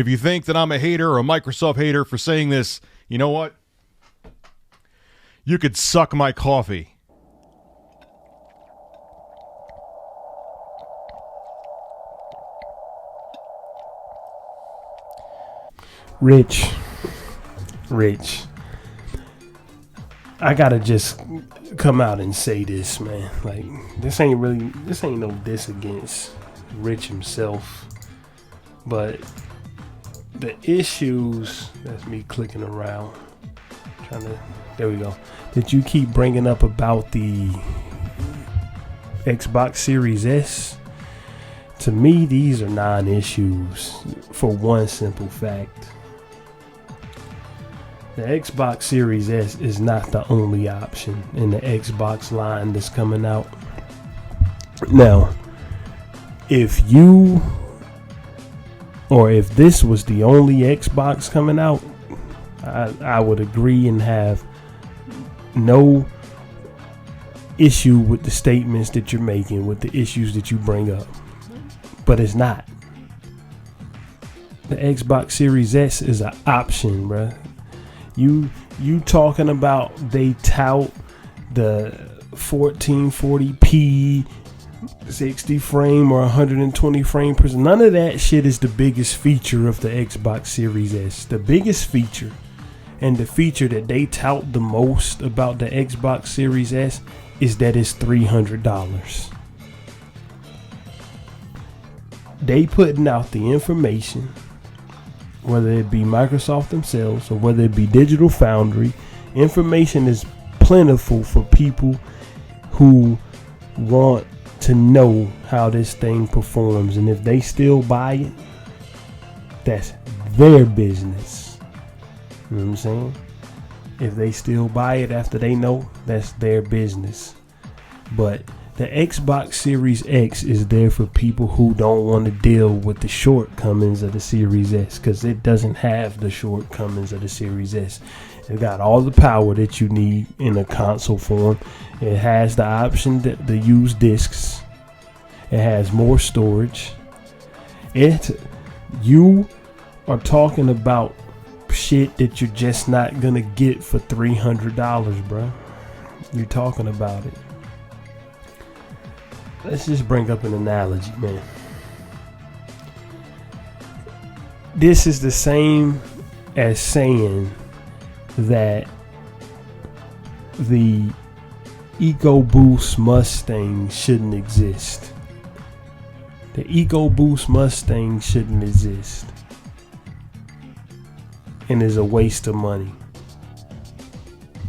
If you think that I'm a hater or a Microsoft hater for saying this, you know what? You could suck my coffee. Rich, I gotta just come out and say this, man. Like, this ain't no diss against Rich himself, but the issues, that's me clicking around, there we go, that you keep bringing up about the Xbox Series S, to me, these are non-issues for one simple fact. The Xbox Series S is not the only option in the Xbox line that's coming out. Now, if this was the only Xbox coming out, I would agree and have no issue with the statements that you're making, with the issues that you bring up. But it's not. The Xbox Series S is an option, bruh. You talking about they tout the 1440p 60 frame or 120 frame per second. None of that shit is the biggest feature of the Xbox Series S. The biggest feature, and the feature that they tout the most about the Xbox Series S, is that it's $300. They putting out the information, whether it be Microsoft themselves or whether it be Digital Foundry. Information is plentiful for people who want to know how this thing performs, and if they still buy it, that's their business. You know what I'm saying? If they still buy it after they know, that's their business. But the Xbox Series X is there for people who don't want to deal with the shortcomings of the Series S, because it doesn't have the shortcomings of the Series S. It got all the power that you need in a console form. It has the option to use discs. It has more storage. You are talking about shit that you're just not gonna get for $300, bro. You're talking about it. Let's just bring up an analogy, man. This is the same as saying that the EcoBoost Mustang shouldn't exist. The EcoBoost Mustang shouldn't exist and is a waste of money.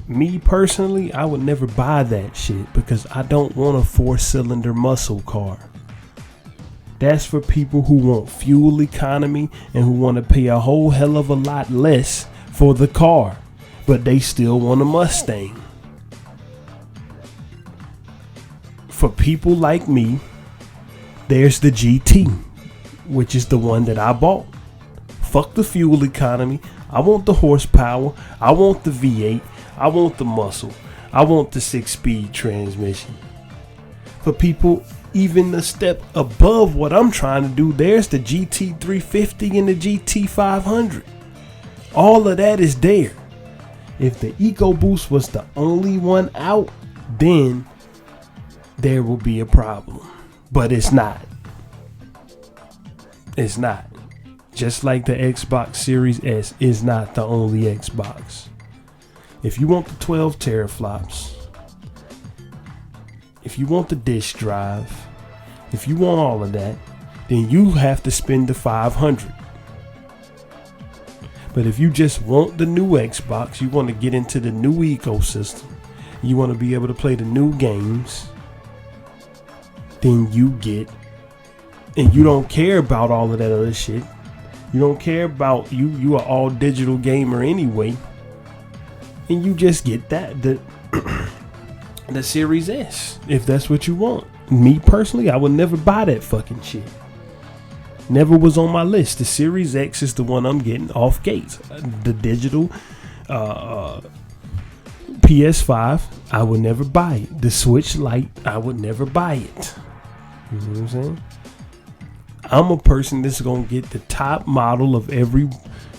Me personally, I would never buy that shit because I don't want a 4-cylinder muscle car. That's for people who want fuel economy and who want to pay a whole hell of a lot less for the car, but they still want a Mustang. For people like me, there's the GT, which is the one that I bought. Fuck the fuel economy. I want the horsepower. I want the V8. I want the muscle. I want the 6-speed transmission. For people even a step above what I'm trying to do, there's the GT350 and the GT500. All of that is there. If the EcoBoost was the only one out, then there will be a problem. But it's not. It's not. Just like the Xbox Series S is not the only Xbox. If you want the 12 teraflops, if you want the disk drive, if you want all of that, then you have to spend the $500. But if you just want the new Xbox, you want to get into the new ecosystem, you want to be able to play the new games, then you get, and you don't care about all of that other shit. You don't care about, you are all digital gamer anyway. And you just get that, the Series S, if that's what you want. Me personally, I would never buy that fucking shit. Never was on my list. The Series X is the one I'm getting off gates. The digital PS5, I would never buy it. The Switch Lite, I would never buy it. You know what I'm saying? I'm a person that's gonna get the top model of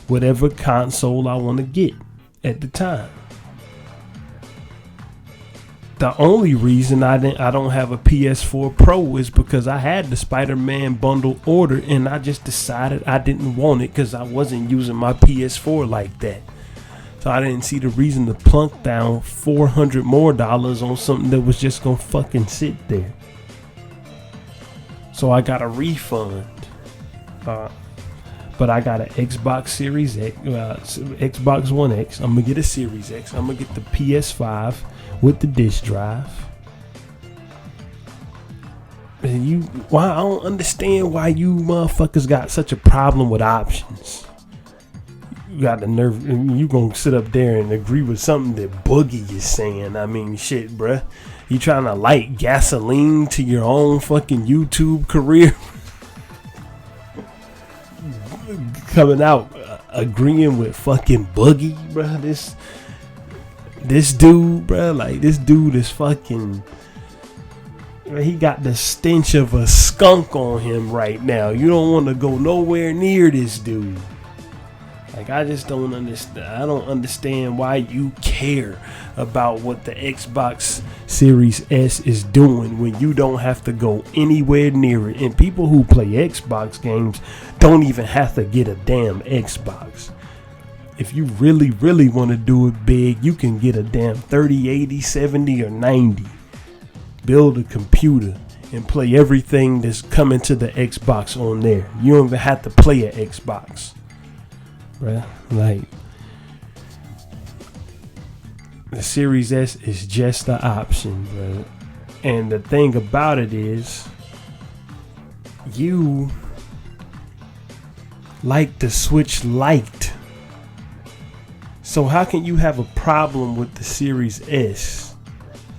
whatever console I want to get at the time. The only reason I don't have a PS4 Pro is because I had the Spider-Man bundle order and I just decided I didn't want it because I wasn't using my PS4 like that. So I didn't see the reason to plunk down $400 more on something that was just gonna fucking sit there. So I got a refund. But I got an Xbox Series X, Xbox One X. I'm gonna get a Series X. I'm gonna get the PS5 with the disc drive. And I don't understand why you motherfuckers got such a problem with options. You got the nerve, you gonna sit up there and agree with something that Boogie is saying. I mean, shit, bruh. You trying to light gasoline to your own fucking YouTube career? Coming out agreeing with fucking Boogie, bruh. This dude, bruh, like this dude is fucking. He got the stench of a skunk on him right now. You don't want to go nowhere near this dude. Like, I just don't understand. I don't understand why you care about what the Xbox Series S is doing when you don't have to go anywhere near it. And people who play Xbox games don't even have to get a damn Xbox. If you really, really want to do it big, you can get a damn 30, 80, 70, or 90. Build a computer and play everything that's coming to the Xbox on there. You don't even have to play an Xbox. Bruh, like, the Series S is just the option, bro. And the thing about it is, you like the Switch Lite. So how can you have a problem with the Series S,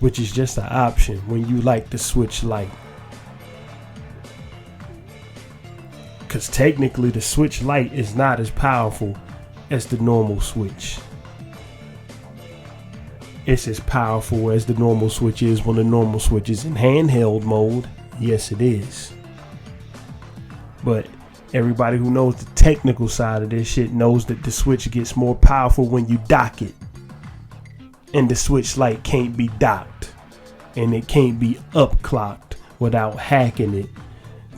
which is just an option, when you like the Switch Lite? Because technically the Switch Lite is not as powerful as the normal Switch. It's as powerful as the normal Switch is when the normal Switch is in handheld mode. Yes, it is. But everybody who knows the technical side of this shit knows that the Switch gets more powerful when you dock it. And the Switch Lite can't be docked. And it can't be upclocked without hacking it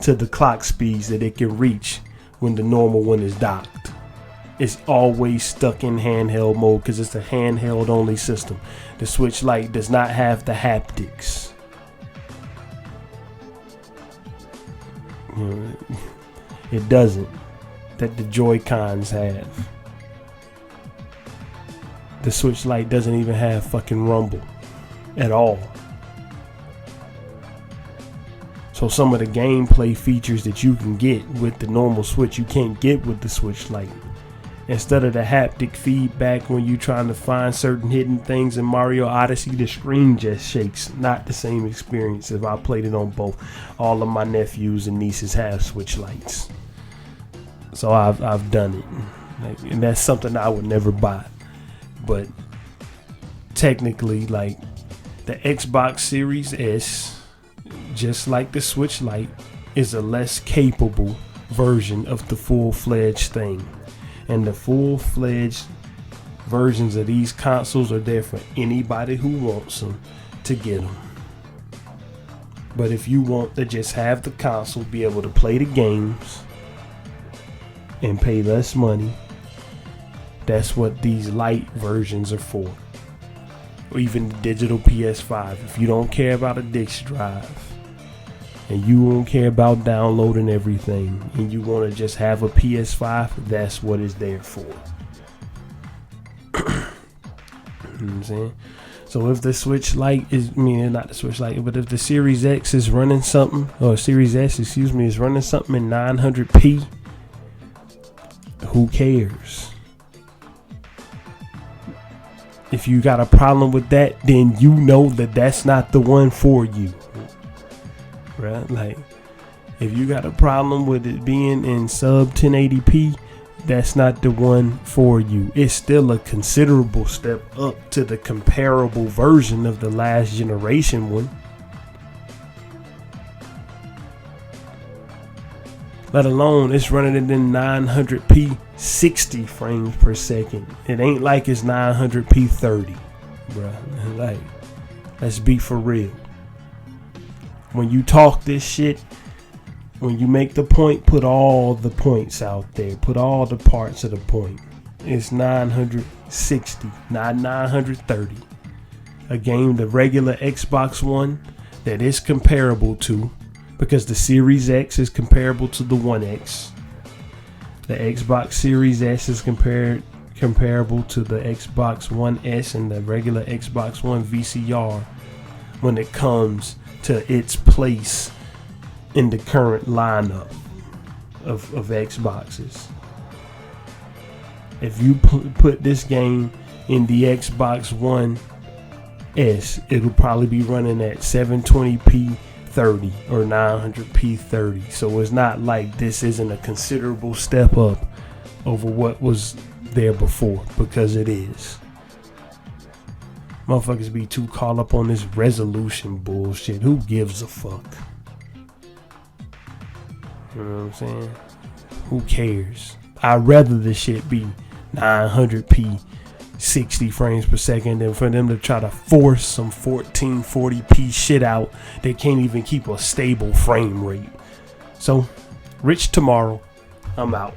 to the clock speeds that it can reach when the normal one is docked. It's always stuck in handheld mode because it's a handheld only system. The Switch Lite does not have the haptics. It doesn't. That the Joy-Cons have. The Switch Lite doesn't even have fucking rumble at all. So some of the gameplay features that you can get with the normal Switch, you can't get with the Switch Lite. Instead of the haptic feedback when you're trying to find certain hidden things in Mario Odyssey, the screen just shakes. Not the same experience if I played it on both. All of my nephews and nieces have Switch Lites. So I've done it. Like, and that's something I would never buy. But technically, like, the Xbox Series S, just like the Switch Lite, is a less capable version of the full-fledged thing. And the full-fledged versions of these consoles are there for anybody who wants them to get them. But if you want to just have the console, be able to play the games and pay less money, that's what these light versions are for. Or even the digital PS5. If you don't care about a disc drive, and you don't care about downloading everything, and you want to just have a PS5, that's what it's there for. You know what I'm saying? So if the Switch Lite is, not the Switch Lite, but if the Series X is running something, or Series S, is running something in 900p, who cares? If you got a problem with that, then you know that that's not the one for you. Right? Like, if you got a problem with it being in sub 1080p, that's not the one for you. It's still a considerable step up to the comparable version of the last generation one. let alone it's running it in 900p 60 frames per second. It ain't like it's 900p 30, bruh. Like, let's be for real. When you talk this shit, when you make the point, put all the points out there. Put all the parts of the point. It's 960, not 930. A game the regular Xbox One that is comparable to, because the Series X is comparable to the One X. The Xbox Series S is comparable to the Xbox One S and the regular Xbox One VCR when it comes to its place in the current lineup of Xboxes. If you put this game in the Xbox One S, it'll probably be running at 720p 30 or 900p 30. So it's not like this isn't a considerable step up over what was there before, because it is. Motherfuckers be too caught up on this resolution bullshit. Who gives a fuck? You know what I'm saying? Who cares? I'd rather this shit be 900p 60 frames per second than for them to try to force some 1440p shit out that can't even keep a stable frame rate. So, Rich tomorrow. I'm out.